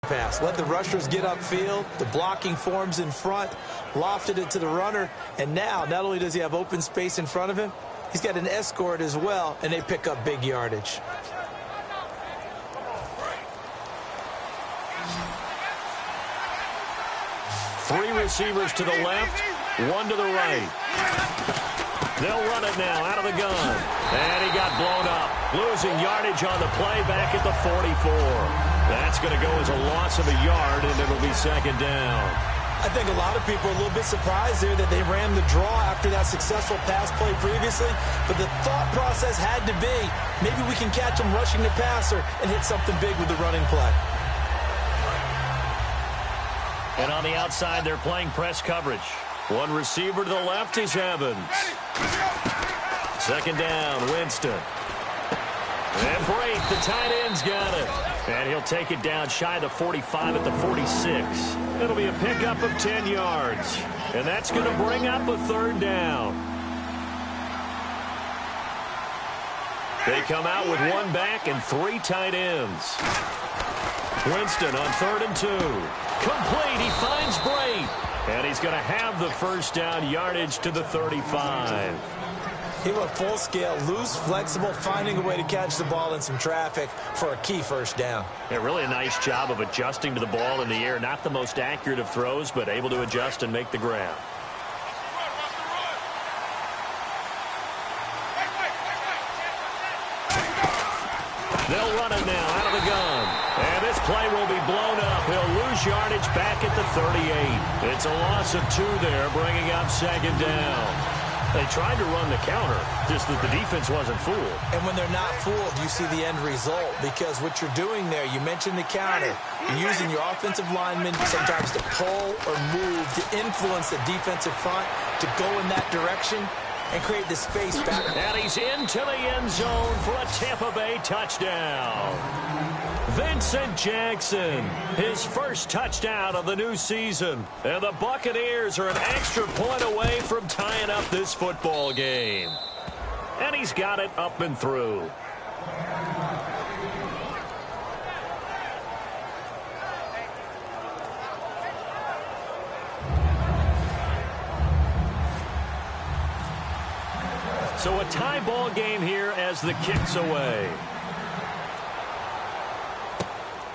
pass. Let the rushers get upfield. The blocking forms in front. Lofted it to the runner. And now, not only does he have open space in front of him, he's got an escort as well, and they pick up big yardage. Three receivers to the left, one to the right. They'll run it now out of the gun. And he got blown up. Losing yardage on the play back at the 44. That's going to go as a loss of a yard, and it'll be second down. I think a lot of people are a little bit surprised there that they ran the draw after that successful pass play previously. But the thought process had to be, maybe we can catch him rushing the passer and hit something big with the running play. And on the outside, they're playing press coverage. One receiver to the left is Evans. Second down, Winston. And Brate, the tight end's got it. And he'll take it down shy of the 45 at the 46. It'll be a pickup of 10 yards. And that's going to bring up a third down. They come out with one back and three tight ends. Winston on 3rd and 2. Complete. He finds Brate. And he's going to have the first down, yardage to the 35. He went full scale, loose, flexible, finding a way to catch the ball in some traffic for a key first down. Yeah, really a nice job of adjusting to the ball in the air. Not the most accurate of throws, but able to adjust and make the grab. They'll run it now out of the gun. And this play will be blown up. He'll lose yardage back at the 38. It's a loss of 2 there, bringing up second down. They tried to run the counter, just that the defense wasn't fooled. And when they're not fooled, you see the end result, because what you're doing there, you mentioned the counter. You're using your offensive linemen sometimes to pull or move, to influence the defensive front, to go in that direction and create the space back. And he's into the end zone for a Tampa Bay touchdown. Vincent Jackson, his first touchdown of the new season. And the Buccaneers are an extra point away from tying up this football game. And he's got it up and through. So a tie ball game here as the kick's away.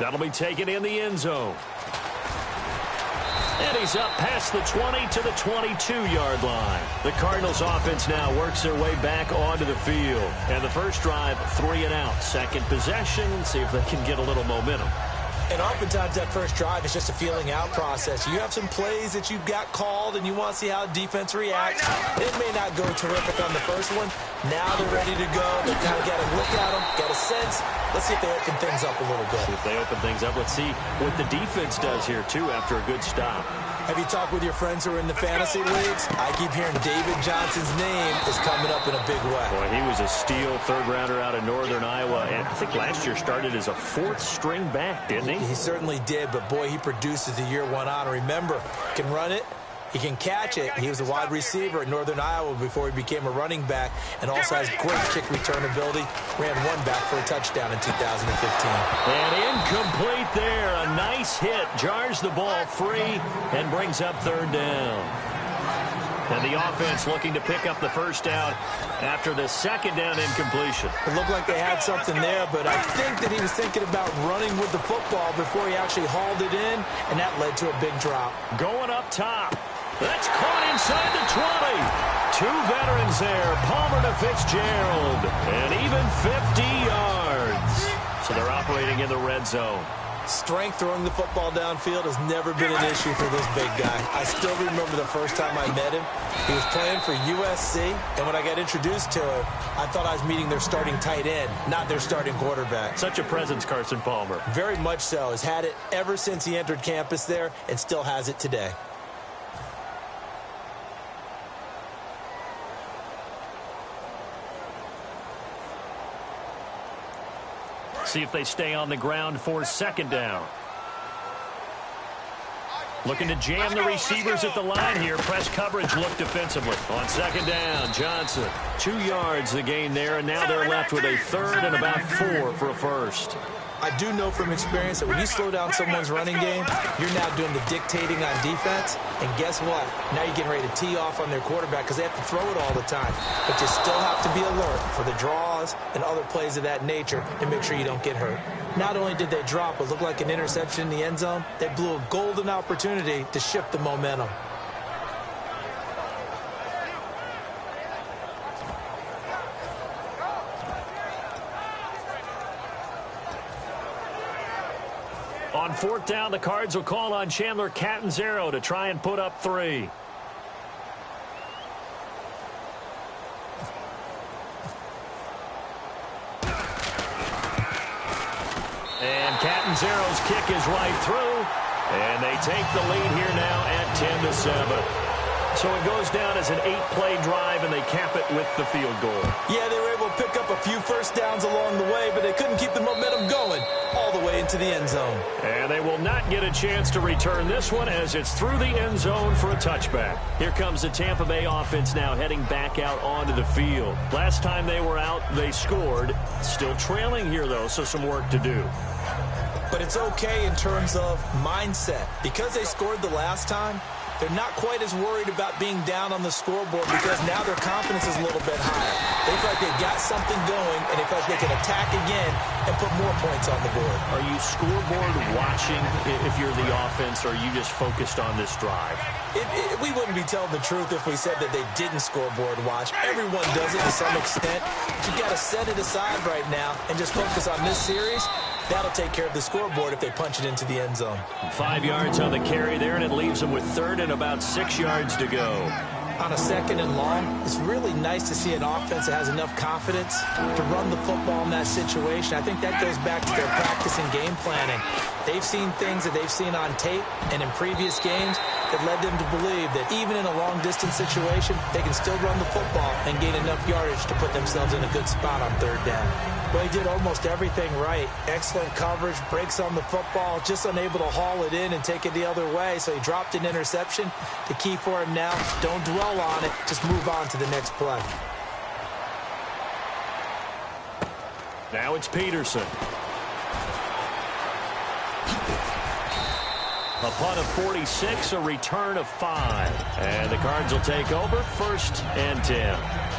That'll be taken in the end zone. And he's up past the 20 to the 22-yard line. The Cardinals offense now works their way back onto the field. And the first drive, 3 and out. Second possession, see if they can get a little momentum. And oftentimes that first drive is just a feeling out process. You have some plays that you've got called and you want to see how defense reacts. It may not go terrific on the first one. Now they're ready to go. They kind of got to look at them, got a sense. Let's see if they open things up a little bit. See if they open things up. Let's see what the defense does here, too, after a good stop. Have you talked with your friends who are in the fantasy leagues? I keep hearing David Johnson's name is coming up in a big way. Boy, he was a steal third-rounder out of Northern Iowa. And I think last year started as a 4th-string back, didn't he? He certainly did, but boy, he produces the year one on. Remember, he can run it. He can catch it. He was a wide receiver at Northern Iowa before he became a running back, and also has great kick return ability. Ran one back for a touchdown in 2015. And incomplete there. A nice hit. Jars the ball free and brings up third down. And the offense looking to pick up the first down after the second down incompletion. It looked like they had something there, but I think that he was thinking about running with the football before he actually hauled it in, and that led to a big drop. Going up top. That's caught inside the 20. 2 veterans there, Palmer to Fitzgerald, and even 50 yards. So they're operating in the red zone. Strength throwing the football downfield has never been an issue for this big guy. I still remember the first time I met him. He was playing for USC, and when I got introduced to him, I thought I was meeting their starting tight end, not their starting quarterback. Such a presence, Carson Palmer. Very much so. Has had it ever since he entered campus there and still has it today. See if they stay on the ground for second down. Looking to jam the receivers at the line here. Press coverage look defensively. On second down, Johnson. 2 yards the gain there, and now they're left with a third and about 4 for a first. I do know from experience that when you slow down someone's running game, you're now doing the dictating on defense. And guess what? Now you're getting ready to tee off on their quarterback because they have to throw it all the time. But you still have to be alert for the draws and other plays of that nature and make sure you don't get hurt. Not only did they drop what looked like an interception in the end zone, they blew a golden opportunity to shift the momentum. On fourth down, the Cards will call on Chandler Catanzaro to try and put up 3. And Catanzaro's kick is right through, and they take the lead here now at 10-7. So it goes down as an 8-play drive, and they cap it with the field goal. Yeah, they were able to pick up a few first downs along the way, but they couldn't keep the momentum going all the way into the end zone. And they will not get a chance to return this one as it's through the end zone for a touchback. Here comes the Tampa Bay offense now heading back out onto the field. Last time they were out, they scored. Still trailing here, though, so some work to do. But it's okay in terms of mindset. Because they scored the last time, they're not quite as worried about being down on the scoreboard because now their confidence is a little bit higher. They feel like they've got something going, and they feel like they can attack again and put more points on the board. Are you scoreboard watching if you're the offense, or are you just focused on this drive? We wouldn't be telling the truth if we said that they didn't scoreboard watch. Everyone does it to some extent. But you've got to set it aside right now and just focus on this series. That'll take care of the scoreboard if they punch it into the end zone. 5 yards on the carry there, and it leaves them with third and about 6 yards to go. On a 2nd and long, it's really nice to see an offense that has enough confidence to run the football in that situation. I think that goes back to their practice and game planning. They've seen things that they've seen on tape and in previous games that led them to believe that even in a long-distance situation, they can still run the football and gain enough yardage to put themselves in a good spot on 3rd down. Well, he did almost everything right. Excellent coverage, breaks on the football, just unable to haul it in and take it the other way, so he dropped an interception. The key for him now, don't dwell on it, just move on to the next play. Now it's Peterson. A punt of 46, a return of 5. And the Cards will take over 1st and 10.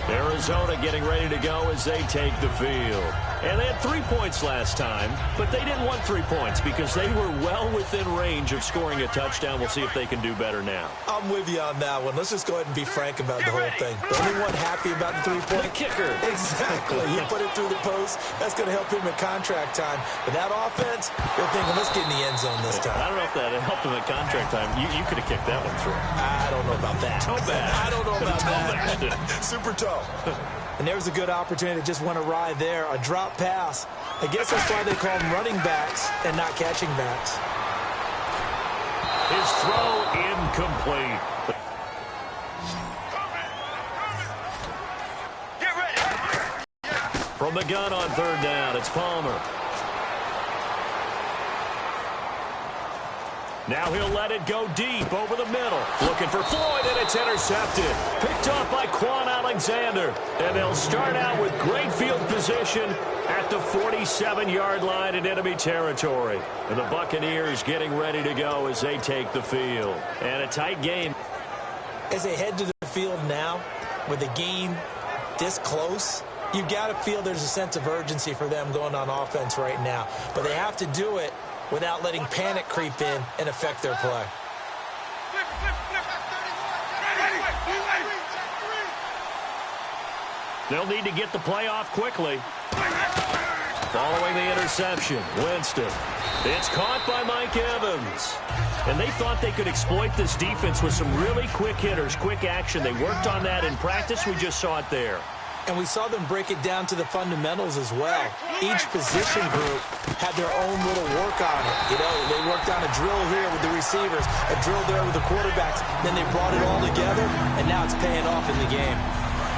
Arizona getting ready to go as they take the field. And they had 3 points last time, but they didn't want 3 points because they were well within range of scoring a touchdown. We'll see if they can do better now. I'm with you on that one. Let's just go ahead and be frank about the whole thing. The only one happy about the 3-point kicker. Exactly. He put it through the post. That's going to help him in contract time. But that offense, they're thinking, let's get in the end zone this time. I don't know if that helped him in contract time. You could have kicked that one through. I don't know about that. Toe bash. I don't know about that. Super toe. And there's a good opportunity that just went awry there. A drop pass. I guess that's why they call them running backs and not catching backs. His throw incomplete. Get ready. From the gun on 3rd down, it's Palmer. Now he'll let it go deep over the middle. Looking for Floyd, and it's intercepted. Picked off by Quan Alexander. And they'll start out with great field position at the 47-yard line in enemy territory. And the Buccaneers getting ready to go as they take the field. And a tight game. As they head to the field now, with the game this close, you've got to feel there's a sense of urgency for them going on offense right now. But they have to do it without letting panic creep in and affect their play. They'll need to get the play off quickly. Following the interception, Winston. It's caught by Mike Evans. And they thought they could exploit this defense with some really quick hitters, quick action. They worked on that in practice. We just saw it there. And we saw them break it down to the fundamentals as well. Each position group had their own little work on it. You know, they worked on a drill here with the receivers, a drill there with the quarterbacks. Then they brought it all together, and now it's paying off in the game.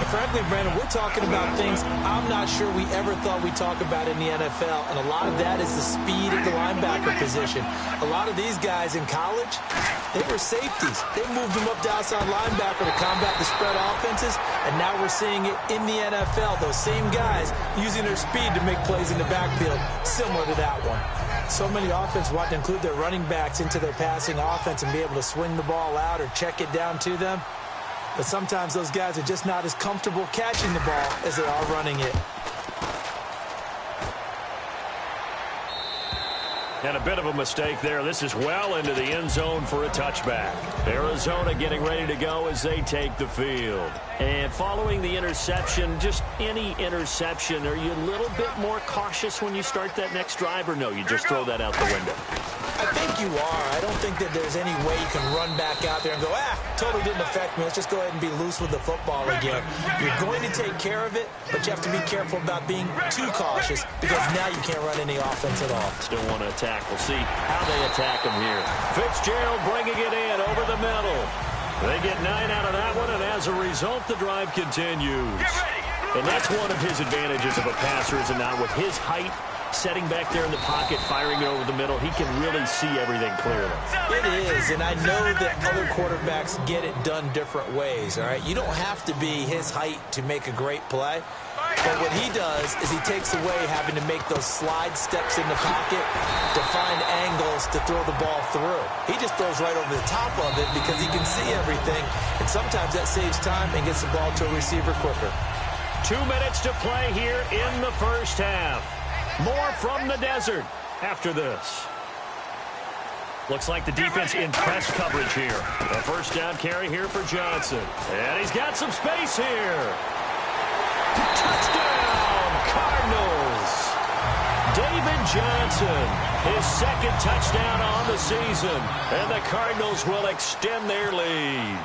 And frankly, Brandon, we're talking about things I'm not sure we ever thought we'd talk about in the NFL, and a lot of that is the speed at the linebacker position. A lot of these guys in college, they were safeties. They moved them up to outside linebacker to combat the spread offenses, and now we're seeing it in the NFL. Those same guys using their speed to make plays in the backfield, similar to that one. So many offenses want to include their running backs into their passing offense and be able to swing the ball out or check it down to them. But sometimes those guys are just not as comfortable catching the ball as they are running it. And a bit of a mistake there. This is well into the end zone for a touchback. Arizona getting ready to go as they take the field. And following the interception, just any interception, are you a little bit more cautious when you start that next drive, or no, you just throw that out the window? I think you are. I don't think that there's any way you can run back out there and go, totally didn't affect me. Let's just go ahead and be loose with the football again. You're going to take care of it, but you have to be careful about being too cautious because now you can't run any offense at all. Still want to attack. We'll see how they attack him here. Fitzgerald bringing it in over the middle. They get 9 out of that one, and as a result, the drive continues. And that's one of his advantages of a passer, is it not? With his height, setting back there in the pocket, firing it over the middle, he can really see everything clearly. It is, and I know that other quarterbacks get it done different ways, all right? You don't have to be his height to make a great play. But what he does is he takes away having to make those slide steps in the pocket to find angles to throw the ball through. He just throws right over the top of it because he can see everything, and sometimes that saves time and gets the ball to a receiver quicker. 2 minutes to play here in the first half. More from the desert after this. Looks like the defense in press coverage here. A first down carry here for Johnson. And he's got some space here. Touchdown, Cardinals. David Johnson, his second touchdown on the season. And the Cardinals will extend their lead.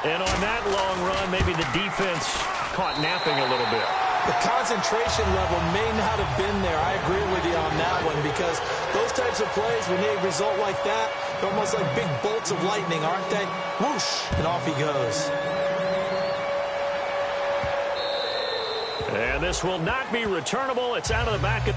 And on that long run, maybe the defense caught napping a little bit. The concentration level may not have been there. I agree with you on that one because those types of plays, when they result like that, they're almost like big bolts of lightning, aren't they? Whoosh, and off he goes. And this will not be returnable. It's out of the back of...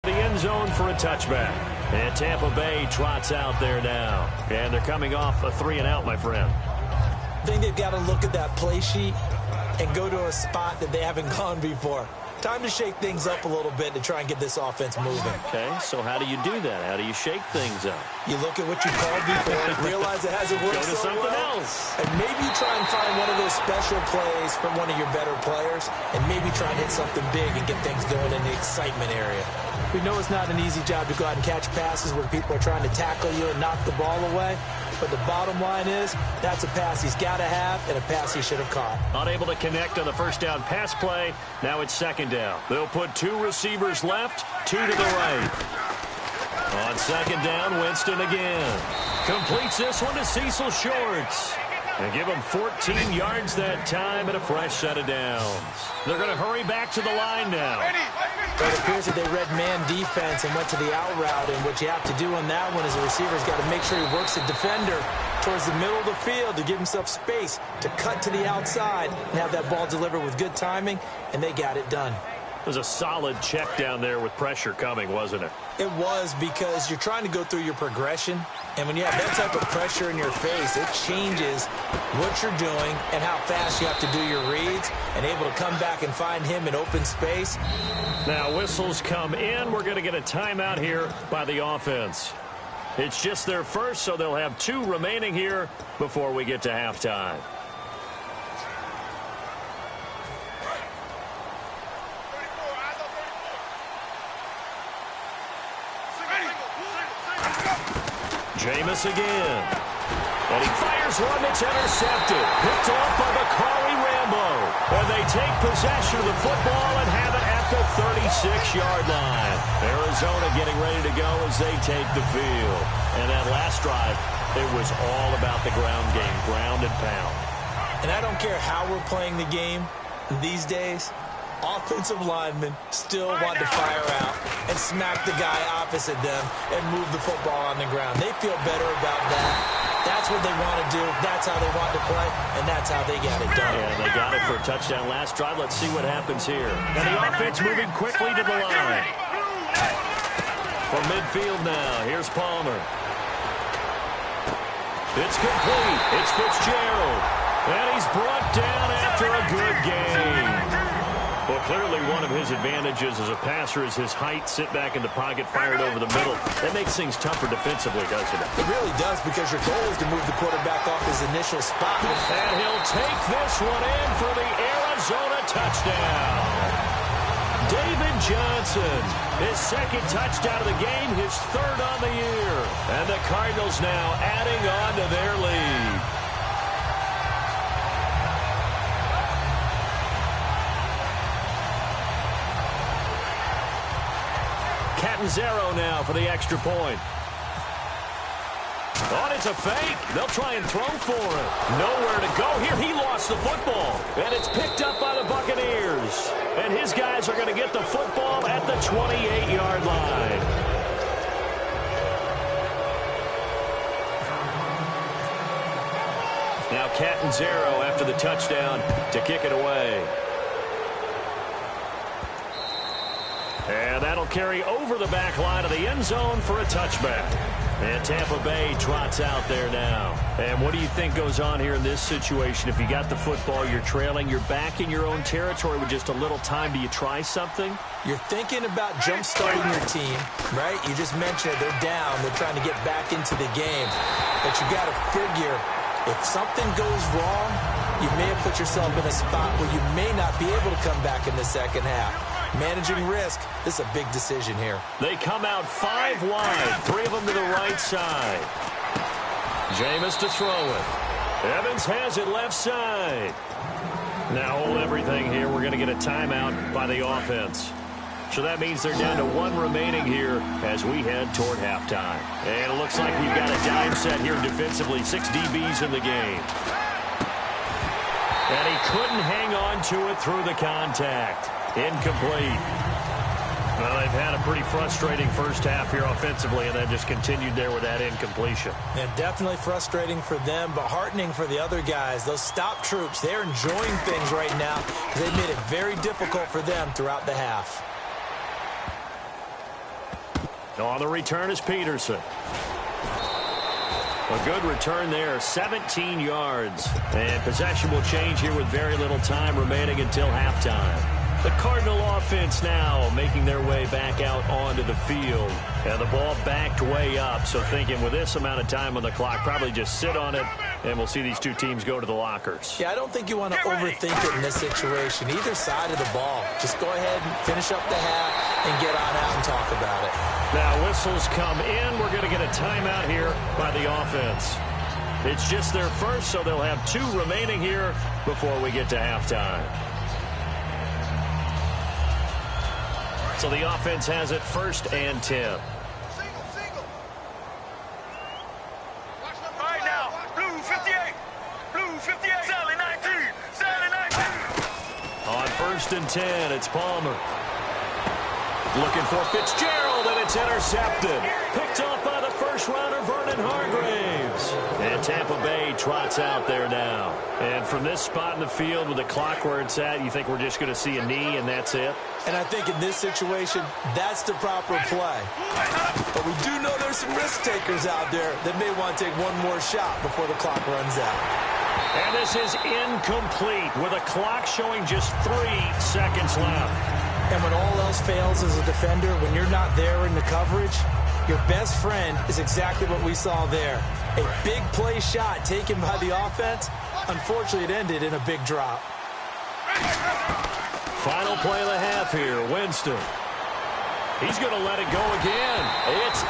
the end zone for a touchback. And Tampa Bay trots out there now. And they're coming off a 3-and-out, my friend. I think they've got to look at that play sheet and go to a spot that they haven't gone before. Time to shake things up a little bit to try and get this offense moving. Okay, so how do you do that? How do you shake things up? You look at what you called before, realize it hasn't worked Go to so something well, else. and maybe you try and find one of those special plays from one of your better players, and maybe try and hit something big and get things going in the excitement area. We know it's not an easy job to go out and catch passes when people are trying to tackle you and knock the ball away. But the bottom line is, that's a pass he's got to have and a pass he should have caught. Unable to connect on the first down pass play. Now it's second down. They'll put 2 receivers left, 2 to the right. On second down, Winston again. Completes this one to Cecil Shorts. And give him 14 yards that time and a fresh set of downs. They're going to hurry back to the line now. But it appears that they read man defense and went to the out route, and what you have to do on that one is the receiver's got to make sure he works the defender towards the middle of the field to give himself space to cut to the outside and have that ball delivered with good timing, and they got it done. It was a solid check down there with pressure coming, wasn't it? It was, because you're trying to go through your progression, and when you have that type of pressure in your face, it changes what you're doing and how fast you have to do your reads, and able to come back and find him in open space. Now whistles come in. We're going to get a timeout here by the offense. It's just their first, so they'll have 2 remaining here before we get to halftime. Jameis again. And he fires one that's intercepted. Picked off by Bakari Rambo. And they take possession of the football and have it at the 36-yard line. Arizona getting ready to go as they take the field. And that last drive, it was all about the ground game, ground and pound. And I don't care how we're playing the game these days, offensive linemen still want to fire out and smack the guy opposite them and move the football on the ground. They feel better about that. That's what they want to do. That's how they want to play, and that's how they got it done. And they got it for a touchdown last drive. Let's see what happens here. And the offense moving quickly to the line. From midfield now, here's Palmer. It's complete. It's Fitzgerald. And he's brought down after a good game. Well, clearly one of his advantages as a passer is his height. Sit back in the pocket, fired over the middle. That makes things tougher defensively, doesn't it? It really does, because your goal is to move the quarterback off his initial spot. And he'll take this one in for the Arizona touchdown. David Johnson, his second touchdown of the game, his third on the year. And the Cardinals now adding on to their lead. Catanzaro now for the extra point. Oh, it's a fake. They'll try and throw for it. Nowhere to go here. He lost the football. And it's picked up by the Buccaneers. And his guys are going to get the football at the 28-yard line. Now Catanzaro after the touchdown to kick it away. And that'll carry over the back line of the end zone for a touchback. And Tampa Bay trots out there now. And what do you think goes on here in this situation? If you got the football, you're trailing, you're back in your own territory with just a little time. Do you try something? You're thinking about jump-starting your team, right? You just mentioned it. They're down. They're trying to get back into the game. But you got to figure, if something goes wrong, you may have put yourself in a spot where you may not be able to come back in the second half. Managing risk, this is a big decision here. They come out 5 wide, 3 of them to the right side. Jameis to throw it. Evans has it left side. Now hold everything here. We're going to get a timeout by the offense. So that means they're down to 1 remaining here as we head toward halftime. And it looks like we've got a dime set here defensively. 6 DBs in the game. And he couldn't hang on to it through the contact. Incomplete. Well, they've had a pretty frustrating first half here offensively, and then just continued there with that incompletion. Yeah, definitely frustrating for them, but heartening for the other guys. Those stop troops, they're enjoying things right now. They've made it very difficult for them throughout the half. On the return is Peterson. A good return there, 17 yards. And possession will change here with very little time remaining until halftime. The Cardinal offense now making their way back out onto the field. And the ball backed way up, so thinking with this amount of time on the clock, probably just sit on it, and we'll see these two teams go to the lockers. Yeah, I don't think you want to overthink it in this situation. Either side of the ball. Just go ahead and finish up the half and get on out and talk about it. Now whistles come in. We're going to get a timeout here by the offense. It's just their first, so they'll have 2 remaining here before we get to halftime. So the offense has it 1st and 10. Right now, blue 58, blue 58, Sally 19, Sally 19. On 1st and 10, it's Palmer. Looking for Fitzgerald, and it's intercepted. Picked off by the first-rounder, Vernon Hargreaves. And Tampa Bay trots out there now. And from this spot in the field with the clock where it's at, you think we're just going to see a knee and that's it? And I think in this situation, that's the proper play. But we do know there's some risk takers out there that may want to take one more shot before the clock runs out. And this is incomplete with a clock showing just 3 seconds left. And when all else fails as a defender, when you're not there in the coverage, your best friend is exactly what we saw there. A big play shot taken by the offense. Unfortunately, it ended in a big drop. Final play of the half here, Winston. He's going to let it go again. It's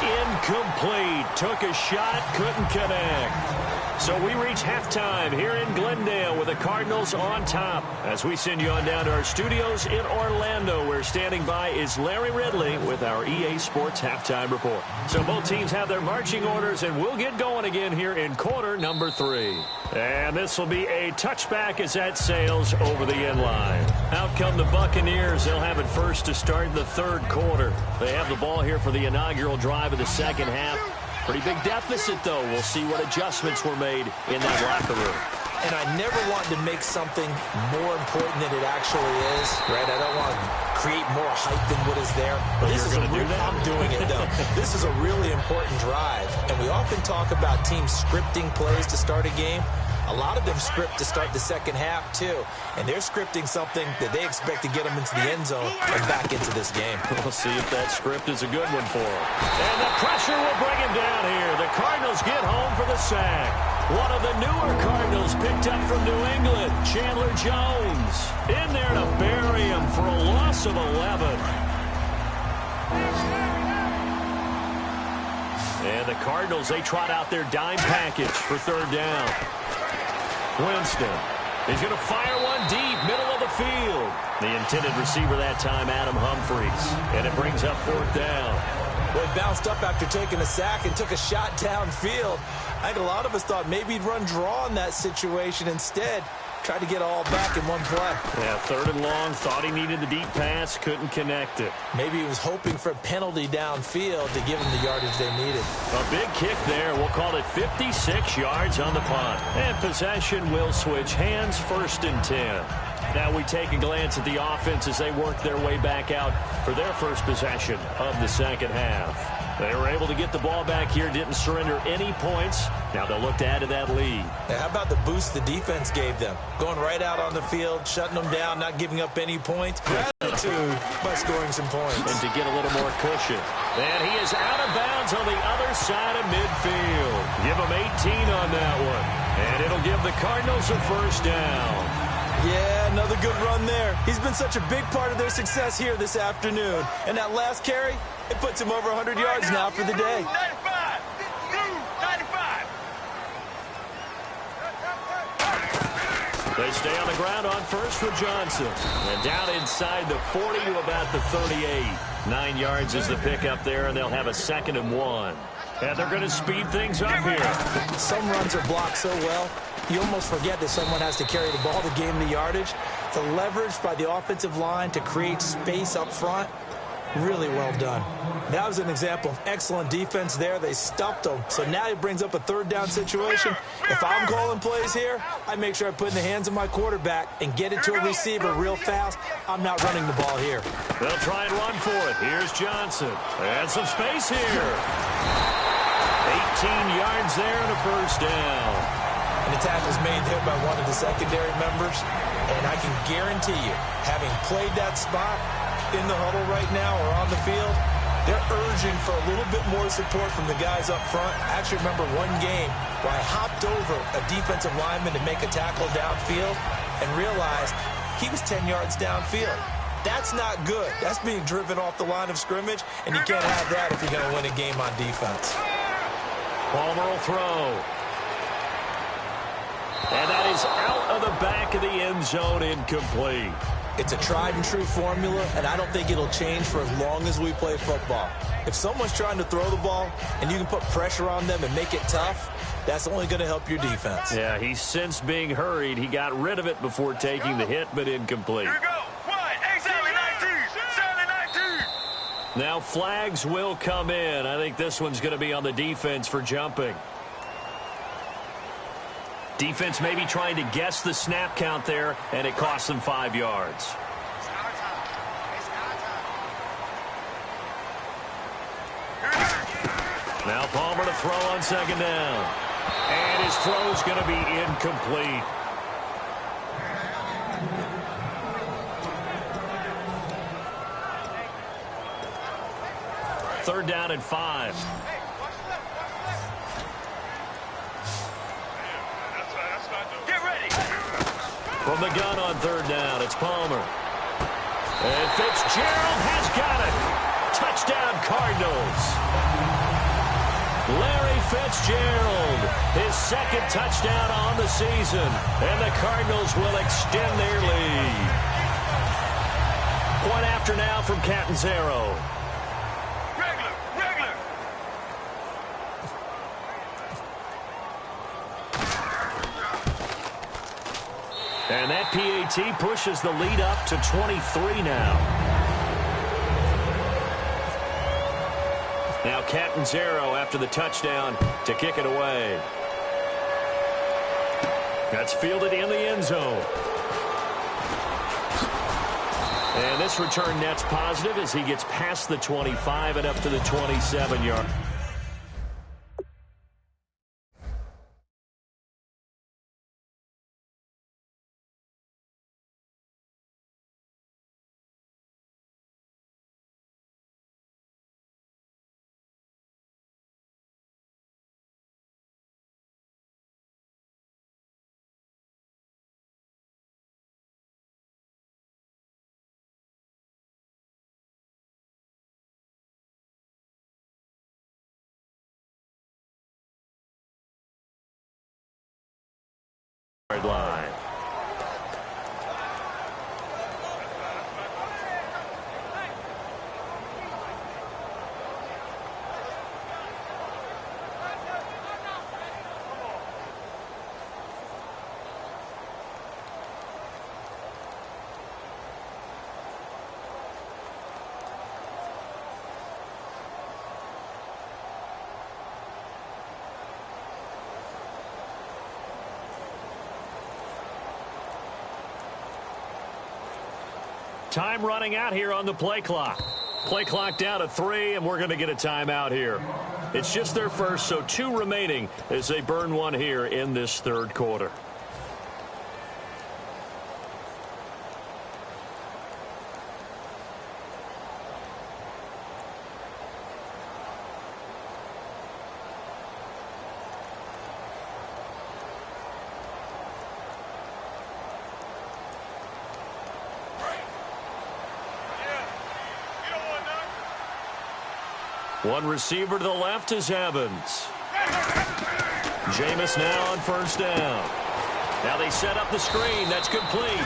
Incomplete. Took a shot, couldn't connect. So we reach halftime here in Glendale with the Cardinals on top. As we send you on down to our studios in Orlando, where standing by is Larry Ridley with our EA Sports Halftime Report. So both teams have their marching orders, and we'll get going again here in quarter number 3. And this will be a touchback as that sails over the end line. Out come the Buccaneers. They'll have it first to start the third quarter. They have the ball here for the inaugural drive of the second half. Pretty big deficit, though. We'll see what adjustments were made in that locker room. And I never want to make something more important than it actually is, right? I don't want to create more hype than what is there. But this is I'm doing it, though. This is a really important drive. And we often talk about teams scripting plays to start a game. A lot of them script to start the second half, too. And they're scripting something that they expect to get them into the end zone and back into this game. We'll see if that script is a good one for them. And the pressure will bring him down here. The Cardinals get home for the sack. One of the newer Cardinals picked up from New England, Chandler Jones. In there to bury him for a loss of 11. And the Cardinals, they trot out their dime package for third down. Winston is going to fire one deep, middle of the field. The intended receiver that time, Adam Humphries. And it brings up fourth down. Well, he bounced up after taking a sack and took a shot downfield. I think a lot of us thought maybe he'd run draw in that situation. Instead, tried to get all back in one play. Yeah, third and long, thought he needed the deep pass, couldn't connect it. Maybe he was hoping for a penalty downfield to give him the yardage they needed. A big kick there. We'll call it 56 yards on the punt. And possession will switch hands, first and 10. Now we take a glance at the offense as they work their way back out for their first possession of the second half. They were able to get the ball back here, didn't surrender any points. Now they'll look to add to that lead. Now, how about the boost the defense gave them? Going right out on the field, shutting them down, not giving up any points. Gratitude by scoring some points. And to get a little more cushion. And he is out of bounds on the other side of midfield. Give him 18 on that one. And it'll give the Cardinals a first down. Yeah, another good run there. He's been such a big part of their success here this afternoon. And that last carry, it puts him over 100 yards now for the day. 95! Blue, 95! They stay on the ground on first for Johnson. And down inside the 40 to about the 38. 9 yards is the pickup there, and they'll have a 2nd and 1. And they're going to speed things up here. Some runs are blocked so well, you almost forget that someone has to carry the ball to gain the yardage. The leverage by the offensive line to create space up front, really well done. That was an example of excellent defense there. They stuffed them. So now he brings up a third down situation. If I'm calling plays here, I make sure I put in the hands of my quarterback and get it to a receiver real fast. I'm not running the ball here. They'll try and run for it. Here's Johnson. And some space here. 18 yards there and a first down. And the tackle's made there by one of the secondary members. And I can guarantee you, having played that spot in the huddle right now or on the field, they're urging for a little bit more support from the guys up front. I actually remember one game where I hopped over a defensive lineman to make a tackle downfield and realized he was 10 yards downfield. That's not good. That's being driven off the line of scrimmage, and you can't have that if you're going to win a game on defense. Palmer will throw. And that is out of the back of the end zone, incomplete. It's a tried-and-true formula, and I don't think it'll change for as long as we play football. If someone's trying to throw the ball and you can put pressure on them and make it tough, that's only going to help your defense. Yeah, he's since being hurried. He got rid of it before taking the hit, but incomplete. Here we go. Wide. Sally 19. Sally 19. Now flags will come in. I think this one's going to be on the defense for jumping. Defense maybe trying to guess the snap count there, and it costs them 5 yards. Now Palmer to throw on second down. And his throw is going to be incomplete. Third down and 5. From the gun on third down, it's Palmer. And Fitzgerald has got it. Touchdown, Cardinals. Fitzgerald, his second touchdown on the season, and the Cardinals will extend their lead. One after now from Catanzaro. Regular. And that PAT pushes the lead up to 23 now. Now Catanzaro after the touchdown to kick it away. That's fielded in the end zone. And this return net's positive as he gets past the 25 and up to the 27-yard. Line. Time running out here on the play clock. Play clock down to 3, and we're going to get a timeout here. It's just their first, so 2 remaining as they burn one here in this third quarter. One receiver to the left is Evans. Jameis now on first down. Now they set up the screen. That's complete.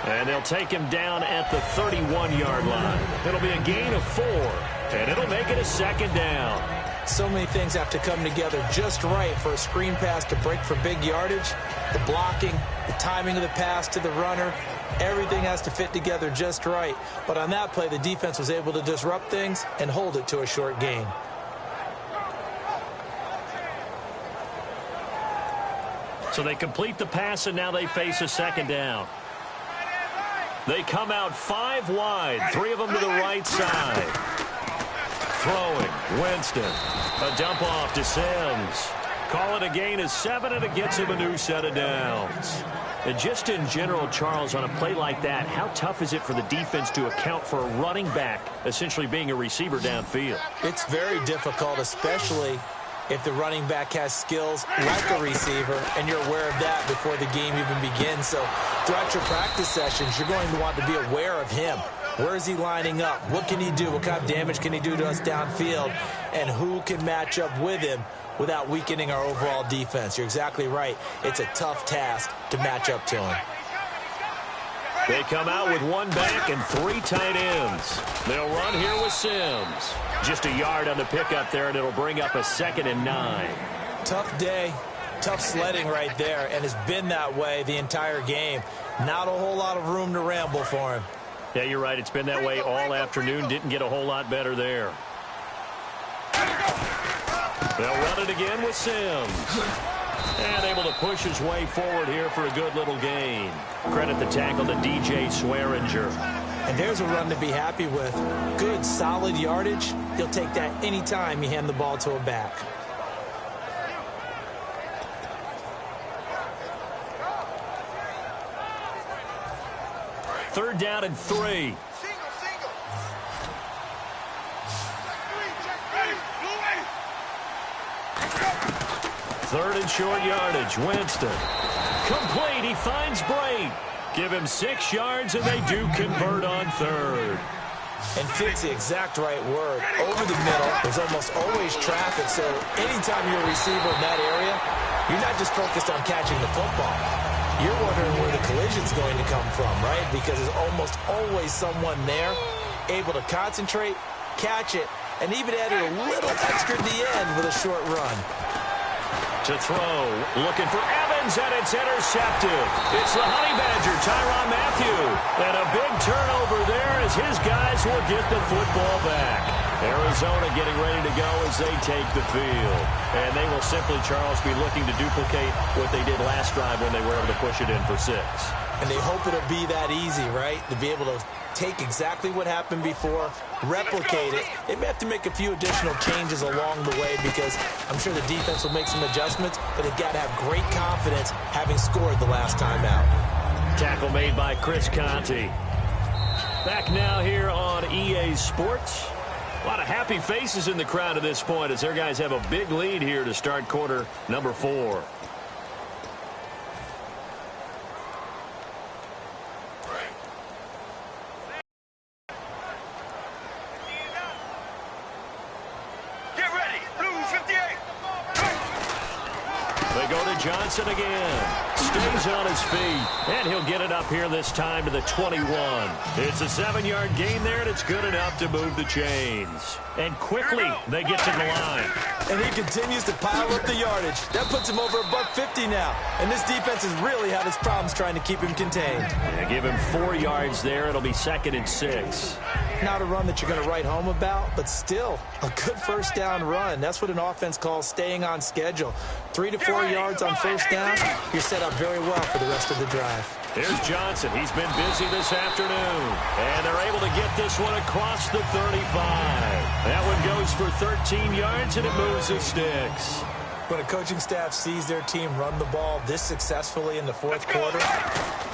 And they'll take him down at the 31-yard line. It'll be a gain of 4, and it'll make it a second down. So many things have to come together just right for a screen pass to break for big yardage. The blocking, the timing of the pass to the runner, everything has to fit together just right. But on that play, the defense was able to disrupt things and hold it to a short gain. So they complete the pass, and now they face a second down. They come out 5 wide, 3 of them to the right side. Throwing, Winston. A dump off to Sims. Call it a gain of 7, and it gets him a new set of downs. And just in general, Charles, on a play like that, how tough is it for the defense to account for a running back essentially being a receiver downfield? It's very difficult, especially if the running back has skills like a receiver, and you're aware of that before the game even begins. So throughout your practice sessions, you're going to want to be aware of him. Where is he lining up? What can he do? What kind of damage can he do to us downfield? And who can match up with him without weakening our overall defense? You're exactly right. It's a tough task to match up to him. They come out with 1 back and 3 tight ends. They'll run here with Sims. Just a yard on the pickup there, and it'll bring up a 2nd and 9. Tough day, tough sledding right there, and it's been that way the entire game. Not a whole lot of room to ramble for him. Yeah, you're right. It's been that way all afternoon. Didn't get a whole lot better there. They'll run it again with Sims. And able to push his way forward here for a good little gain. Credit the tackle to DJ Swearinger. And there's a run to be happy with. Good, solid yardage. He'll take that anytime you hand the ball to a back. Third down and 3. Third and short yardage. Winston. Complete. He finds Brait. Give him 6 yards, and they do convert on third. And fit's the exact right word. Over the middle, there's almost always traffic, so anytime you're a receiver in that area, you're not just focused on catching the football. You're wondering where the collision's going to come from, right? Because there's almost always someone there able to concentrate, catch it, and even add a little extra at the end with a short run. To throw, looking for Evans, and it's intercepted. It's the Honey Badger, Tyrann Mathieu. And a big turnover there as his guys will get the football back. Arizona getting ready to go as they take the field. And they will simply, Charles, be looking to duplicate what they did last drive when they were able to push it in for 6. And they hope it'll be that easy, right? To be able to take exactly what happened before, replicate it. They may have to make a few additional changes along the way because I'm sure the defense will make some adjustments, but they've got to have great confidence having scored the last time out. Tackle made by Chris Conte. Back now here on EA Sports. A lot of happy faces in the crowd at this point as their guys have a big lead here to start quarter number 4. Johnson again. Stays on his feet. And he'll get it up here this time to the 21. It's a 7-yard gain there, and it's good enough to move the chains. And quickly, they get to the line. And he continues to pile up the yardage. That puts him over $150 now. And this defense has really had its problems trying to keep him contained. Yeah, give him 4 yards there. It'll be 2nd and 6. Not a run that you're going to write home about, but still a good first down run. That's what an offense calls staying on schedule. 3 to 4 yards on first down, you're set up very well for the rest of the drive. Here's Johnson. He's been busy this afternoon. And they're able to get this one across the 35. That one goes for 13 yards, and it moves the sticks. When a coaching staff sees their team run the ball this successfully in the fourth quarter,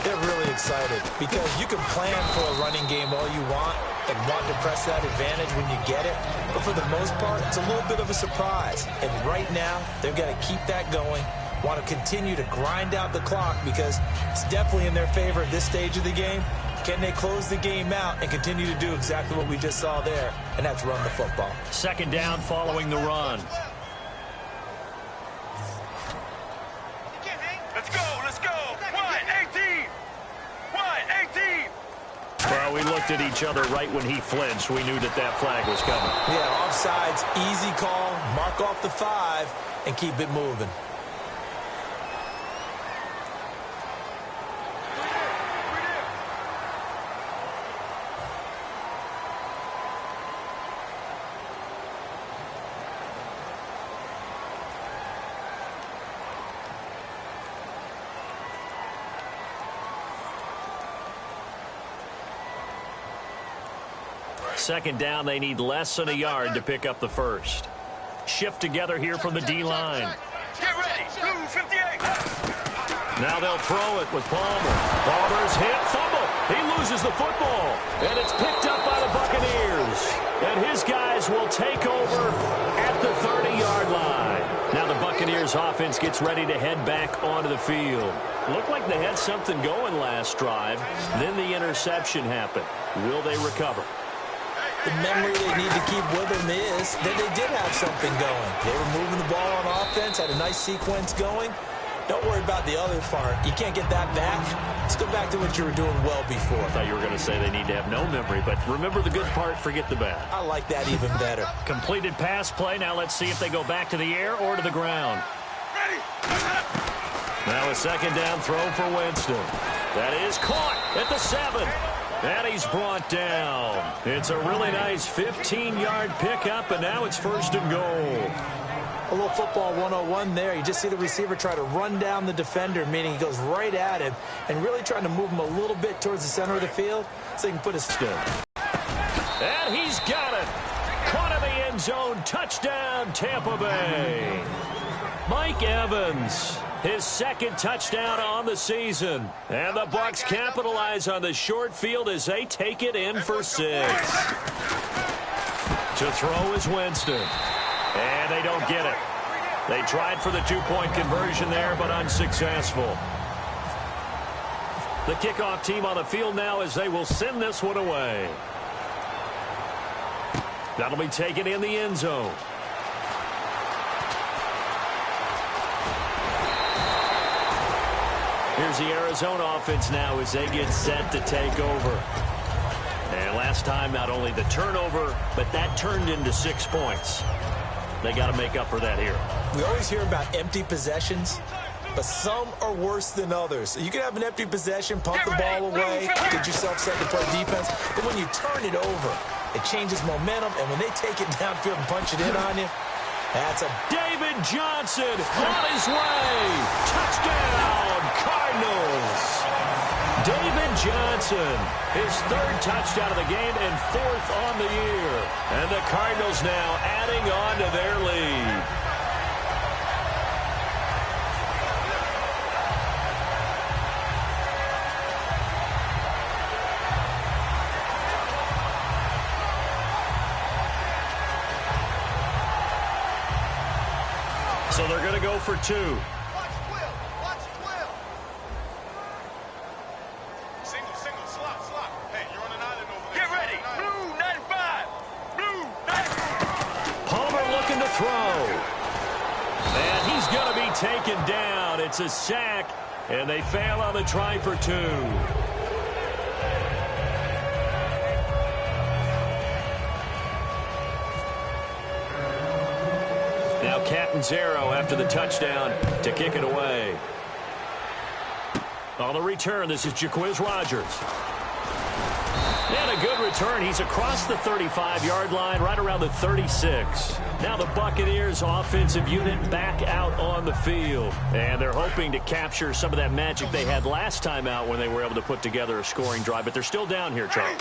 they're really excited because you can plan for a running game all you want and want to press that advantage when you get it. But for the most part, it's a little bit of a surprise. And right now, they've got to keep that going, want to continue to grind out the clock because it's definitely in their favor at this stage of the game. Can they close the game out and continue to do exactly what we just saw there, and that's run the football. 2nd down following the run. Let's go. 1-18. Well, we looked at each other right when he flinched. We knew that flag was coming. Yeah, offsides, easy call, mark off the 5, and keep it moving. Second down, they need less than a yard to pick up the first. Shift together here from the D-line. Get ready. Blue 58. Now they'll throw it with Palmer. Palmer's hit, fumble. He loses the football. And it's picked up by the Buccaneers. And his guys will take over at the 30-yard line. Now the Buccaneers offense gets ready to head back onto the field. Looked like they had something going last drive. Then the interception happened. Will they recover? The memory they need to keep with them is that they did have something going. They were moving the ball on offense, had a nice sequence going. Don't worry about the other part. You can't get that back. Let's go back to what you were doing well before. I thought you were going to say they need to have no memory, but remember the good part, forget the bad. I like that even better. Completed pass play. Now let's see if they go back to the air or to the ground. Now a 2nd down throw for Winston. That is caught at the 7. And he's brought down. It's a really nice 15-yard pickup, and now it's 1st and goal. A little football 101 there. You just see the receiver try to run down the defender, meaning he goes right at him, and really trying to move him a little bit towards the center of the field so he can put his stick. And he's got it. Caught in the end zone. Touchdown, Tampa Bay. Mike Evans. His 2nd touchdown on the season. And the Bucs capitalize on the short field as they take it in for 6. To throw is Winston. And they don't get it. They tried for the 2-point conversion there, but unsuccessful. The kickoff team on the field now as they will send this one away. That'll be taken in the end zone. Here's the Arizona offense now as they get set to take over. And last time, not only the turnover, but that turned into 6 points. They got to make up for that here. We always hear about empty possessions, but some are worse than others. You can have an empty possession, pump the ball away, get yourself set to play defense, but when you turn it over, it changes momentum, and when they take it downfield and punch it in on you, that's a... David Johnson on his way. Touchdown, Cardinals. David Johnson, his 3rd touchdown of the game and 4th on the year. And the Cardinals now adding on to their lead. So they're going to go for 2. Watch Will. Single, slot. Hey, you're on an island over there. Get ready. Blue 95. Blue 95. Palmer looking to throw. And he's going to be taken down. It's a sack, and they fail on the try for 2. Now Catanzaro after the touchdown to kick it away. On the return, this is Jaquiz Rogers. And a good return. He's across the 35-yard line, right around the 36. Now the Buccaneers offensive unit back out on the field. And they're hoping to capture some of that magic they had last time out when they were able to put together a scoring drive. But they're still down here, Charles.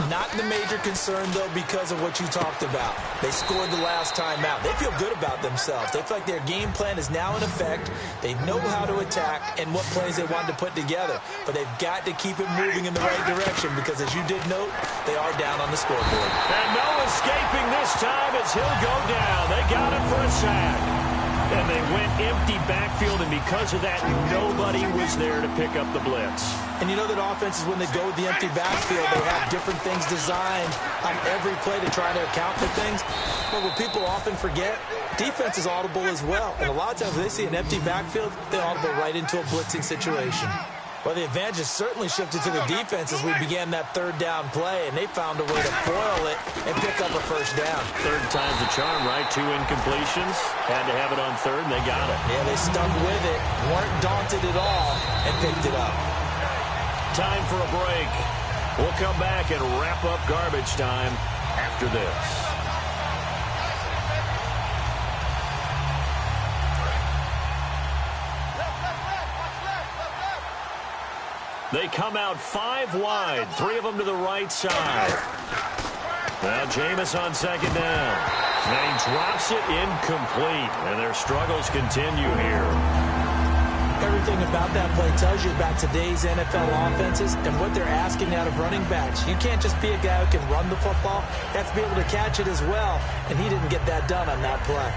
Not the major concern, though, because of what you talked about. They scored the last time out. They feel good about themselves. They feel like their game plan is now in effect. They know how to attack and what plays they want to put together. But they've got to keep it moving in the right direction because, as you did note, they are down on the scoreboard. And no escaping this time as he'll go down. They got him for a sack. And they went empty backfield, and because of that, nobody was there to pick up the blitz. And you know that offenses, when they go with the empty backfield, they have different things designed on every play to try to account for things. But what people often forget, defense is audible as well. And a lot of times when they see an empty backfield, they audible right into a blitzing situation. Well, the advantage has certainly shifted to the defense as we began that 3rd down play, and they found a way to foil it and pick up a 1st down. 3rd time's the charm, right? 2 incompletions. Had to have it on 3rd, and they got it. Yeah, they stuck with it, weren't daunted at all, and picked it up. Time for a break. We'll come back and wrap up garbage time after this. They come out 5 wide, 3 of them to the right side. Now Jameis on 2nd down. And he drops it incomplete, and their struggles continue here. Everything about that play tells you about today's NFL offenses and what they're asking out of running backs. You can't just be a guy who can run the football. You have to be able to catch it as well, and he didn't get that done on that play.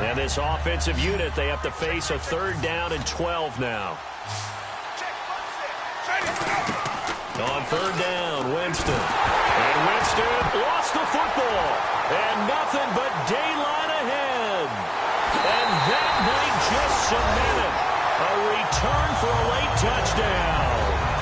And this offensive unit, they have to face a 3rd down and 12 now. On 3rd down, Winston. And Winston lost the football. And nothing but daylight ahead. And that might just cement it. A return for a late touchdown.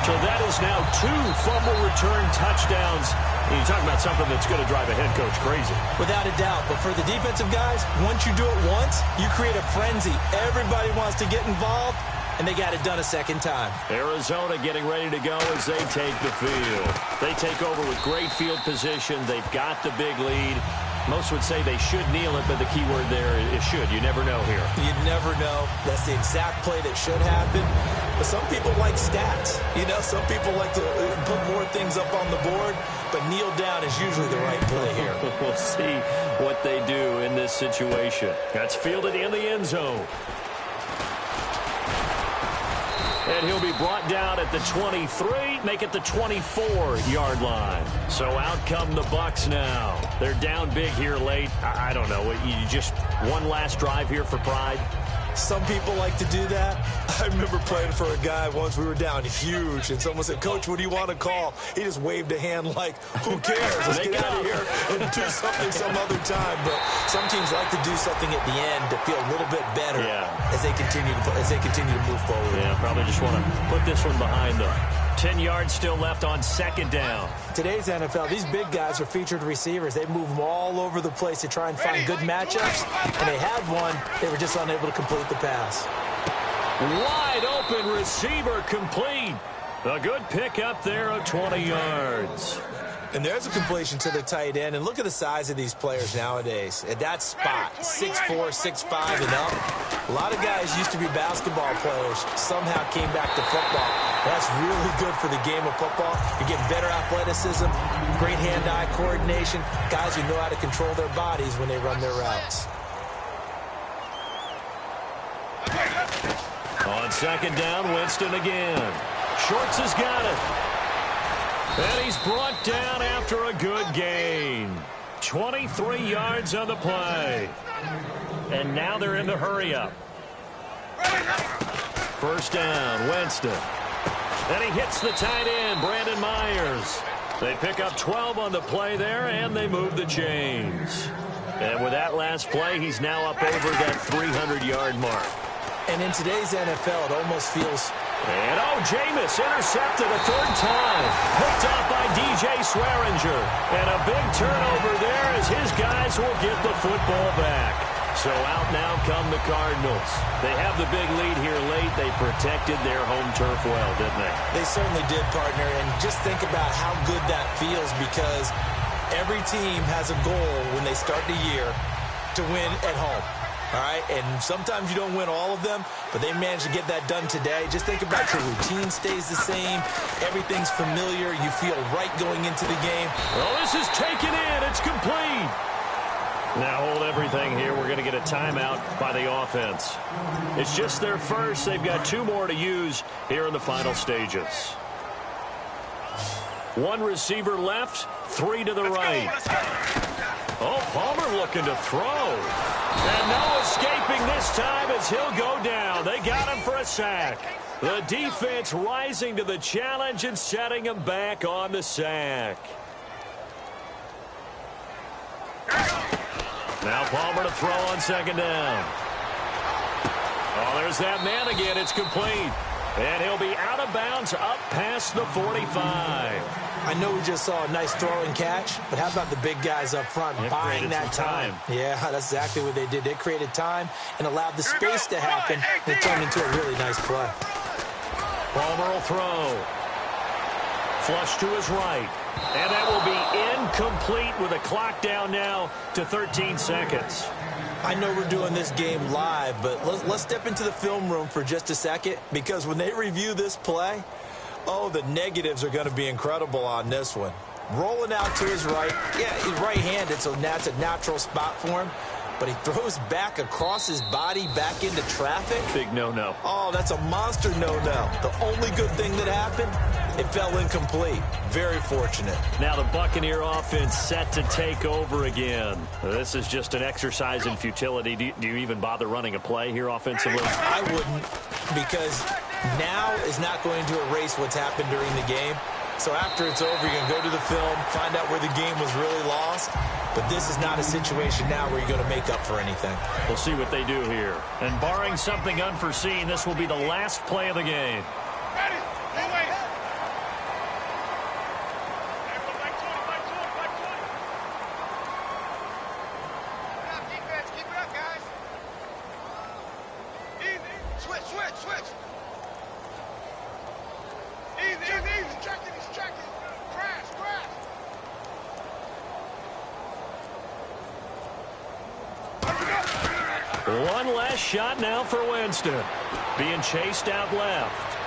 So that is now 2 fumble return touchdowns. And you're talking about something that's going to drive a head coach crazy. Without a doubt. But for the defensive guys, once you do it once, you create a frenzy. Everybody wants to get involved. And they got it done a 2nd time. Arizona getting ready to go as they take the field. They take over with great field position. They've got the big lead. Most would say they should kneel it, but the key word there is should. You never know here. You never know. That's the exact play that should happen. But some people like stats. You know, some people like to put more things up on the board, but kneel down is usually the right play here. We'll see what they do in this situation. That's fielded in the end zone. And he'll be brought down at the 23, make it the 24-yard line. So out come the Bucs now. They're down big here late. I don't know. You just one last drive here for pride? Some people like to do that. I remember playing for a guy once. We were down huge, and someone said, "Coach, what do you want to call?" He just waved a hand like, "Who cares? Let's get out of here and do something some other time." But some teams like to do something at the end to feel a little bit better as they continue to move forward. Yeah, probably just want to put this one behind them. 10 yards still left on second down. Today's NFL, these big guys are featured receivers. They move them all over the place to try and find good matchups. And they had one. They were just unable to complete the pass. Wide open receiver complete. A good pickup there of 20 yards. And there's a completion to the tight end. And look at the size of these players nowadays. At that spot, 6'4", 6'5", and up. A lot of guys used to be basketball players, somehow came back to football. That's really good for the game of football. You're getting better athleticism, great hand-eye coordination, guys who know how to control their bodies when they run their routes. On second down, Winston again. Shorts has got it. And he's brought down after a good gain. 23 yards on the play. And now they're in the hurry-up. First down, Winston. And he hits the tight end, Brandon Myers. They pick up 12 on the play there, and they move the chains. And with that last play, he's now up over that 300-yard mark. And in today's NFL, it almost feels... And, Jameis intercepted a third time. Picked off by DJ Swearinger. And a big turnover there as his guys will get the football back. So out now come the Cardinals. They have the big lead here late. They protected their home turf well, didn't they? They certainly did, partner. And just think about how good that feels, because every team has a goal when they start the year to win at home. All right, and sometimes you don't win all of them, but they managed to get that done today. Just think about your routine stays the same. Everything's familiar. You feel right going into the game. Well, this is taken in. It's complete. Now hold everything here. We're going to get a timeout by the offense. It's just their first. They've got 2 more to use here in the final stages. 1 receiver left, 3 to the right. Palmer looking to throw. And no escaping this time as he'll go down. They got him for a sack. The defense rising to the challenge and setting him back on the sack. Now Palmer to throw on second down. There's that man again. It's complete. And he'll be out of bounds up past the 45. I know we just saw a nice throw and catch, but how about the big guys up front buying that time? Yeah, that's exactly what they did. They created time and allowed the space to happen, and it turned into a really nice play. Palmer will throw. Flush to his right. And that will be incomplete with a clock down now to 13 seconds. I know we're doing this game live, but let's step into the film room for just a second, because when they review this play, the negatives are going to be incredible on this one. Rolling out to his right. Yeah, he's right-handed, so that's a natural spot for him. But he throws back across his body back into traffic. Big no-no. That's a monster no-no. The only good thing that happened, it fell incomplete. Very fortunate. Now the Buccaneer offense set to take over again. This is just an exercise in futility. Do you even bother running a play here offensively? I wouldn't, because now is not going to erase what's happened during the game. So after it's over, you're going to go to the film, find out where the game was really lost. But this is not a situation now where you're going to make up for anything. We'll see what they do here. And barring something unforeseen, this will be the last play of the game. Ready? Away. Defense, keep it up, guys. Easy. Switch. Easy. He's checking. Crash. One last shot now for Winston. Being chased out left.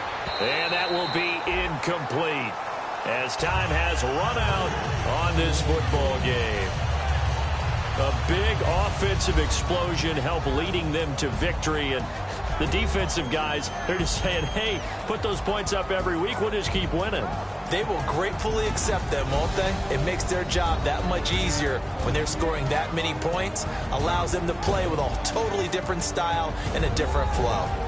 And that will be incomplete as time has run out on this football game. A big offensive explosion helped leading them to victory. And the defensive guys, they're just saying, hey, put those points up every week. We'll just keep winning. They will gratefully accept them, won't they? It makes their job that much easier when they're scoring that many points, allows them to play with a totally different style and a different flow.